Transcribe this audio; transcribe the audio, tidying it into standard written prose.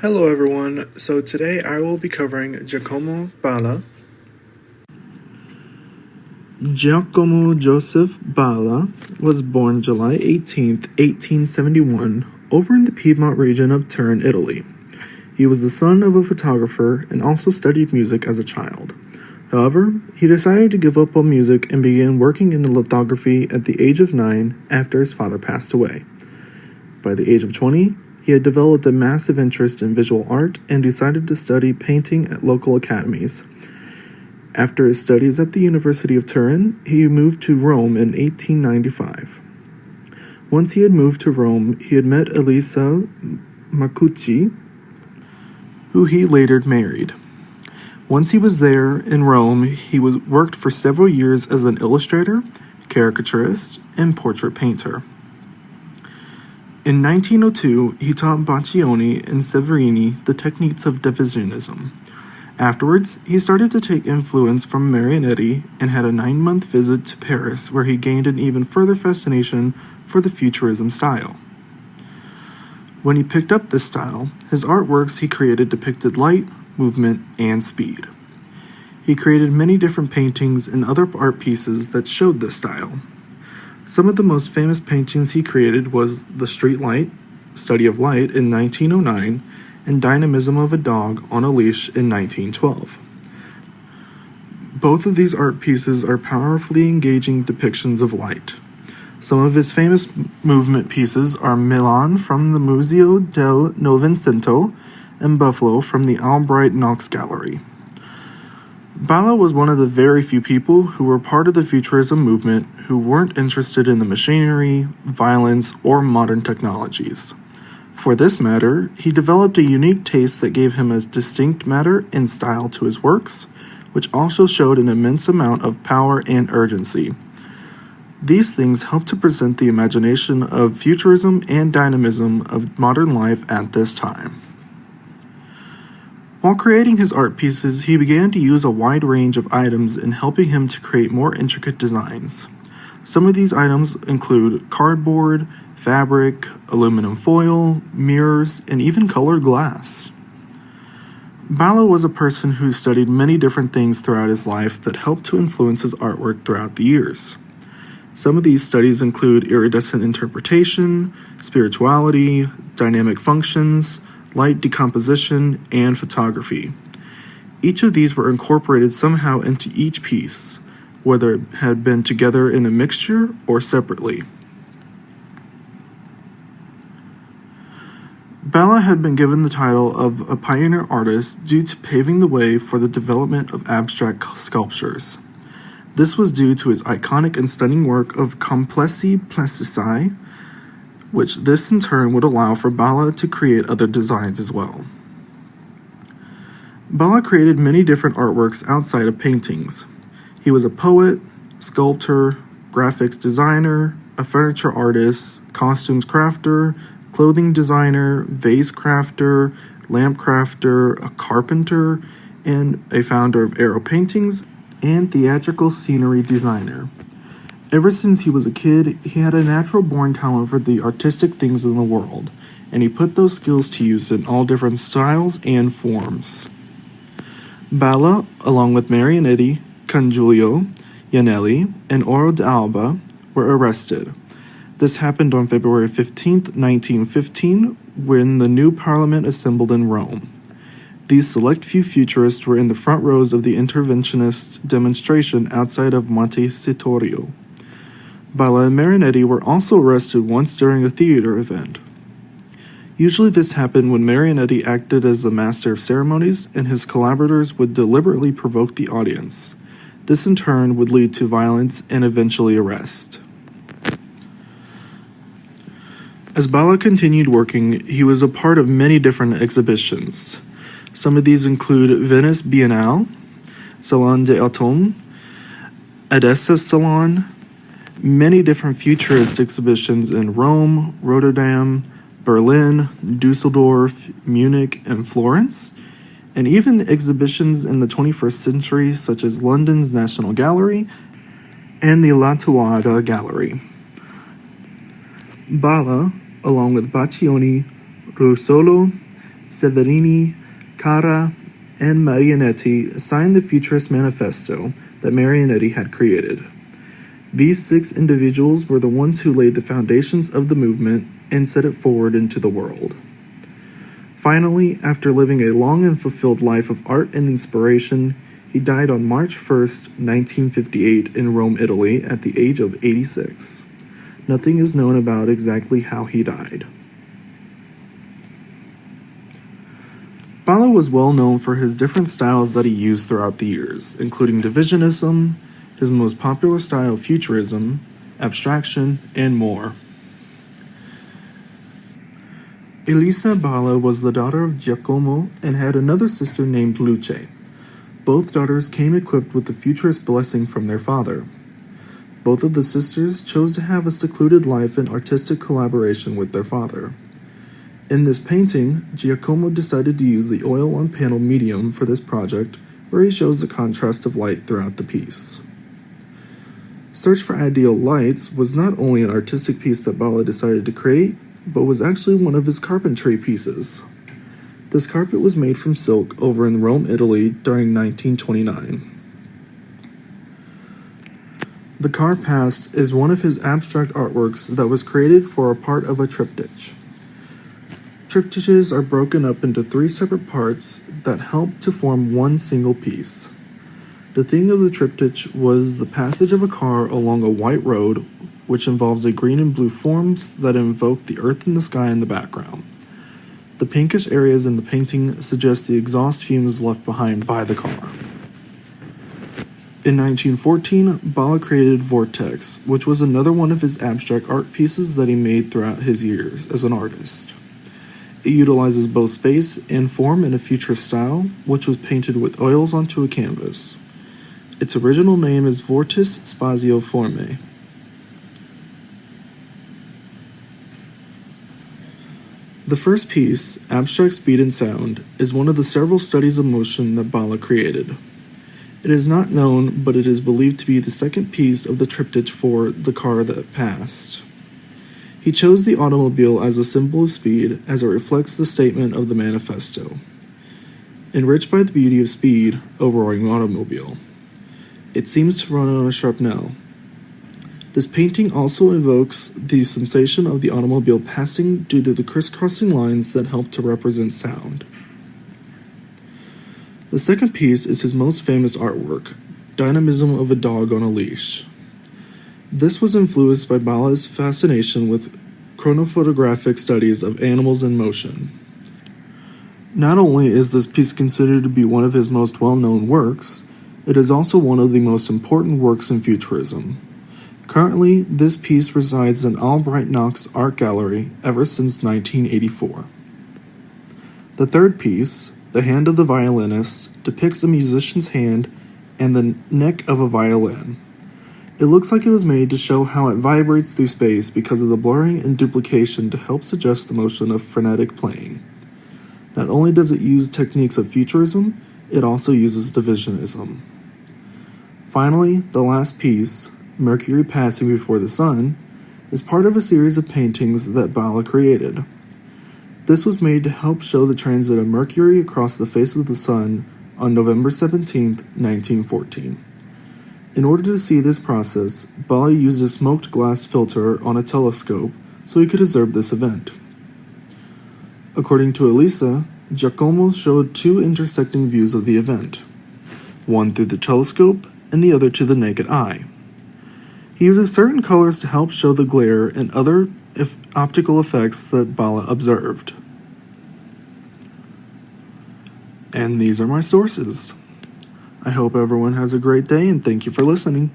Hello everyone, so today I will be covering Giacomo Balla. Giacomo Joseph Balla was born July 18th, 1871, over in the Piedmont region of Turin, Italy. He was the son of a photographer and also studied music as a child. However, he decided to give up on music and began working in lithography at the age of 9 after his father passed away. By the age of 20, he had developed a massive interest in visual art and decided to study painting at local academies. After his studies at the University of Turin, he moved to Rome in 1895. Once he had moved to Rome, he had met Elisa Marcucci, who he later married. Once he was there in Rome, he worked for several years as an illustrator, caricaturist, and portrait painter. In 1902, he taught Boccioni and Severini the techniques of divisionism. Afterwards, he started to take influence from Marinetti and had a 9-month visit to Paris where he gained an even further fascination for the Futurism style. When he picked up this style, his artworks he created depicted light, movement, and speed. He created many different paintings and other art pieces that showed this style. Some of the most famous paintings he created was The Street Light, Study of Light in 1909, and Dynamism of a Dog on a Leash in 1912. Both of these art pieces are powerfully engaging depictions of light. Some of his famous movement pieces are Milan from the Museo del Novecento and Buffalo from the Albright Knox Gallery. Balla was one of the very few people who were part of the Futurism movement who weren't interested in the machinery, violence, or modern technologies. For this matter, he developed a unique taste that gave him a distinct matter and style to his works, which also showed an immense amount of power and urgency. These things helped to present the imagination of futurism and dynamism of modern life at this time. While creating his art pieces, he began to use a wide range of items in helping him to create more intricate designs. Some of these items include cardboard, fabric, aluminum foil, mirrors, and even colored glass. Balla was a person who studied many different things throughout his life that helped to influence his artwork throughout the years. Some of these studies include iridescent interpretation, spirituality, dynamic functions, light decomposition, and photography. Each of these were incorporated somehow into each piece, whether it had been together in a mixture or separately. Balla had been given the title of a pioneer artist due to paving the way for the development of abstract sculptures. This was due to his iconic and stunning work of complessi plastici, which this in turn would allow for Balla to create other designs as well. Balla created many different artworks outside of paintings. He was a poet, sculptor, graphics designer, a furniture artist, costumes crafter, clothing designer, vase crafter, lamp crafter, a carpenter, and a founder of Aero Paintings and theatrical scenery designer. Ever since he was a kid, he had a natural-born talent for the artistic things in the world, and he put those skills to use in all different styles and forms. Balla, along with Marinetti, Cangiulio, Yanelli, and Oro d'Alba, were arrested. This happened on February 15, 1915, when the new parliament assembled in Rome. These select few futurists were in the front rows of the interventionist demonstration outside of Montecitorio. Balla and Marinetti were also arrested once during a theater event. Usually this happened when Marinetti acted as the master of ceremonies and his collaborators would deliberately provoke the audience. This in turn would lead to violence and eventually arrest. As Balla continued working, he was a part of many different exhibitions. Some of these include Venice Biennale, Salon des Automnes, Edessa Salon, many different futurist exhibitions in Rome, Rotterdam, Berlin, Dusseldorf, Munich, and Florence, and even exhibitions in the 21st century such as London's National Gallery and the Lattuada Gallery. Balla, along with Boccioni, Russolo, Severini, Cara, and Marinetti signed the Futurist Manifesto that Marinetti had created. These 6 individuals were the ones who laid the foundations of the movement and set it forward into the world. Finally, after living a long and fulfilled life of art and inspiration, he died on March 1st, 1958 in Rome, Italy at the age of 86. Nothing is known about exactly how he died. Balla was well known for his different styles that he used throughout the years, including divisionism, his most popular style futurism, abstraction, and more. Elisa Balla was the daughter of Giacomo and had another sister named Luce. Both daughters came equipped with the futurist blessing from their father. Both of the sisters chose to have a secluded life in artistic collaboration with their father. In this painting, Giacomo decided to use the oil on panel medium for this project, where he shows the contrast of light throughout the piece. Search for Ideal Lights was not only an artistic piece that Balla decided to create, but was actually one of his carpentry pieces. This carpet was made from silk over in Rome, Italy during 1929. The Car Past is one of his abstract artworks that was created for a part of a triptych. Triptychs are broken up into 3 separate parts that help to form one single piece. The theme of the triptych was the passage of a car along a white road, which involves a green and blue forms that invoke the earth and the sky in the background. The pinkish areas in the painting suggest the exhaust fumes left behind by the car. In 1914, Balla created Vortex, which was another one of his abstract art pieces that he made throughout his years as an artist. It utilizes both space and form in a futurist style, which was painted with oils onto a canvas. Its original name is Vortis Spazio Forme. The first piece, Abstract Speed and Sound, is one of the several studies of motion that Balla created. It is not known, but it is believed to be the second piece of the triptych for The Car That Passed. He chose the automobile as a symbol of speed as it reflects the statement of the manifesto. Enriched by the beauty of speed, a roaring automobile. It seems to run on a shrapnel. This painting also evokes the sensation of the automobile passing due to the crisscrossing lines that help to represent sound. The second piece is his most famous artwork, Dynamism of a Dog on a Leash. This was influenced by Balla's fascination with chronophotographic studies of animals in motion. Not only is this piece considered to be one of his most well-known works, it is also one of the most important works in futurism. Currently, this piece resides in Albright Knox Art Gallery ever since 1984. The third piece, The Hand of the Violinist, depicts a musician's hand and the neck of a violin. It looks like it was made to show how it vibrates through space because of the blurring and duplication to help suggest the motion of frenetic playing. Not only does it use techniques of futurism, it also uses divisionism. Finally, the last piece, Mercury Passing Before the Sun, is part of a series of paintings that Balla created. This was made to help show the transit of Mercury across the face of the Sun on November 17, 1914. In order to see this process, Balla used a smoked glass filter on a telescope so he could observe this event. According to Elisa, Giacomo showed 2 intersecting views of the event, one through the telescope and the other to the naked eye. He uses certain colors to help show the glare and other optical effects that Balla observed. And these are my sources. I hope everyone has a great day and thank you for listening.